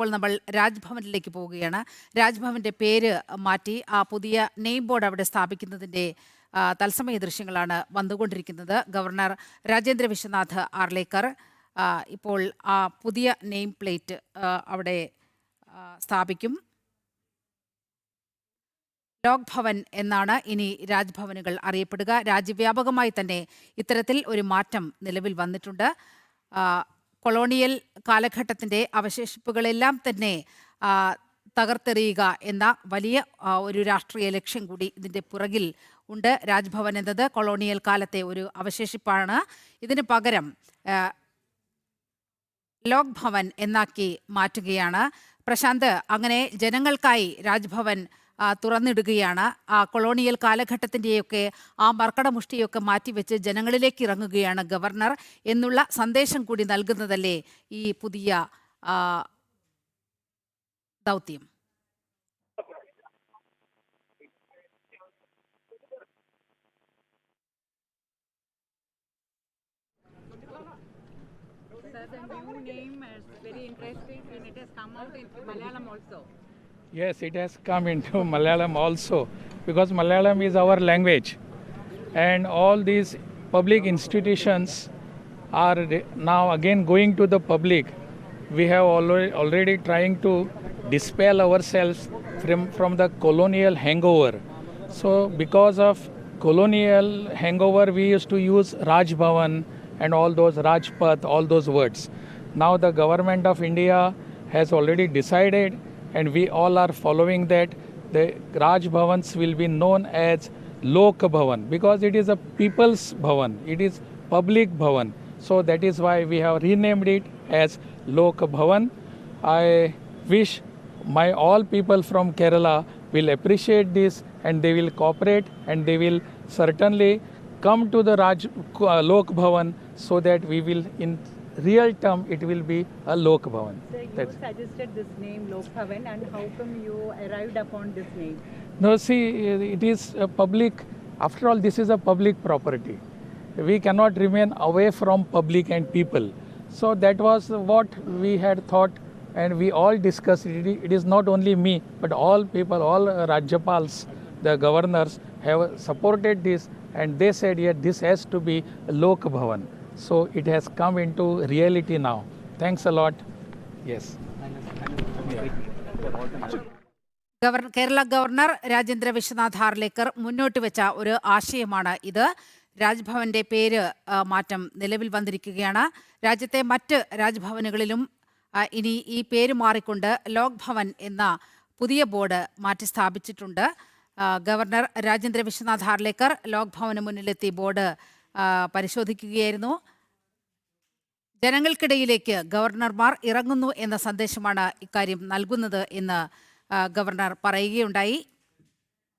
ഇപ്പോൾ നമ്മൾ രാജ്ഭവനിലേക്ക് പോവുകയാണ്. രാജ്ഭവന്റെ പേര് മാറ്റി ആ പുതിയ നെയിം ബോർഡ് അവിടെ സ്ഥാപിക്കുന്നതിന്റെ തത്സമയ ദൃശ്യങ്ങളാണ് വന്നുകൊണ്ടിരിക്കുന്നത്. ഗവർണർ രാജേന്ദ്ര വിശ്വനാഥ് ആർലേക്കർ ഇപ്പോൾ ആ പുതിയ നെയിം പ്ലേറ്റ് അവിടെ സ്ഥാപിക്കും. ലോക് ഭവൻ എന്നാണ് ഇനി രാജ്ഭവനുകൾ അറിയപ്പെടുക. രാജ്യവ്യാപകമായി തന്നെ ഇത്തരത്തിൽ ഒരു മാറ്റം നിലവിൽ വന്നിട്ടുണ്ട്. കൊളോണിയൽ കാലഘട്ടത്തിൻ്റെ അവശേഷിപ്പുകളെല്ലാം തന്നെ തകർത്തെറിയുക എന്ന വലിയ ഒരു രാഷ്ട്രീയ ലക്ഷ്യം കൂടി ഇതിൻ്റെ പുറകിൽ ഉണ്ട്. രാജ്ഭവൻ എന്നത് കൊളോണിയൽ കാലത്തെ ഒരു അവശേഷിപ്പാണ്. ഇതിന് പകരം ലോക് ഭവൻ എന്നാക്കി മാറ്റുകയാണ്. പ്രശാന്ത്, അങ്ങനെ ജനങ്ങൾക്കായി രാജ്ഭവൻ തുറന്നിടുകയാണ്. ആ കൊളോണിയൽ കാലഘട്ടത്തിൻ്റെയൊക്കെ ആ മർക്കടമുഷ്ടിയൊക്കെ മാറ്റിവെച്ച് ജനങ്ങളിലേക്ക് ഇറങ്ങുകയാണ് ഗവർണർ എന്നുള്ള സന്ദേശം കൂടി നൽകുന്നതല്ലേ ഈ പുതിയ ദൗത്യം? The new name is very interesting and it has come out in Malayalam also. Yes, it has come into Malayalam also because Malayalam is our language and all these public institutions are now again going to the public. We have already trying to dispel ourselves from the colonial hangover. So because of colonial hangover we used to use Raj Bhavan and all those Rajpath, all those words. Now the government of India has already decided and we all are following that the Raj Bhavans will be known as Lok Bhavan because it is a people's Bhavan, it is public Bhavan. So that is why we have renamed it as Lok Bhavan. I wish my all people from Kerala will appreciate this and they will cooperate and they will certainly come to the Lok Bhavan so that we will in real term it will be a Lok Bhavan. So you suggested this name Lok Bhavan and how come you arrived upon this name? No, see, it is a public, after all this is a public property. We cannot remain away from public and people. So that was what we had thought and we all discussed. It is not only me but all people, all Rajyapals, the governors have supported this and they said yeah, this has to be Lok Bhavan. So it has come into reality now. Thanks a lot. Yes. Kerala governor Rajendra Vishwanath Arlekar മുന്നോട്ട് വെച്ച ഒരു ആശയമാണ് ഇത്. രാജ്ഭവന്റെ പേര് മാറ്റം നിലവിൽ വന്നിരിക്കുകയാണ്. രാജ്യത്തെ മറ്റ് രാജ്ഭവനുകളിലും ഇനി ഈ പേര് മാറിക്കൊണ്ട് ലോക് ഭവൻ എന്ന പുതിയ ബോർഡ് മാറ്റി സ്ഥാപിച്ചിട്ടുണ്ട്. ഗവർണർ രാജേന്ദ്ര വിശ്വനാഥ് ആർലേക്കർ ലോക് ഭവന് മുന്നിലെത്തി ബോർഡ് പരിശോധിക്കുകയായിരുന്നു. ജനങ്ങൾക്കിടയിലേക്ക് ഗവർണർമാർ ഇറങ്ങുന്നു എന്ന സന്ദേശമാണ് ഇക്കാര്യം നൽകുന്നത് എന്ന് ഗവർണർ പറയുകയുണ്ടായി.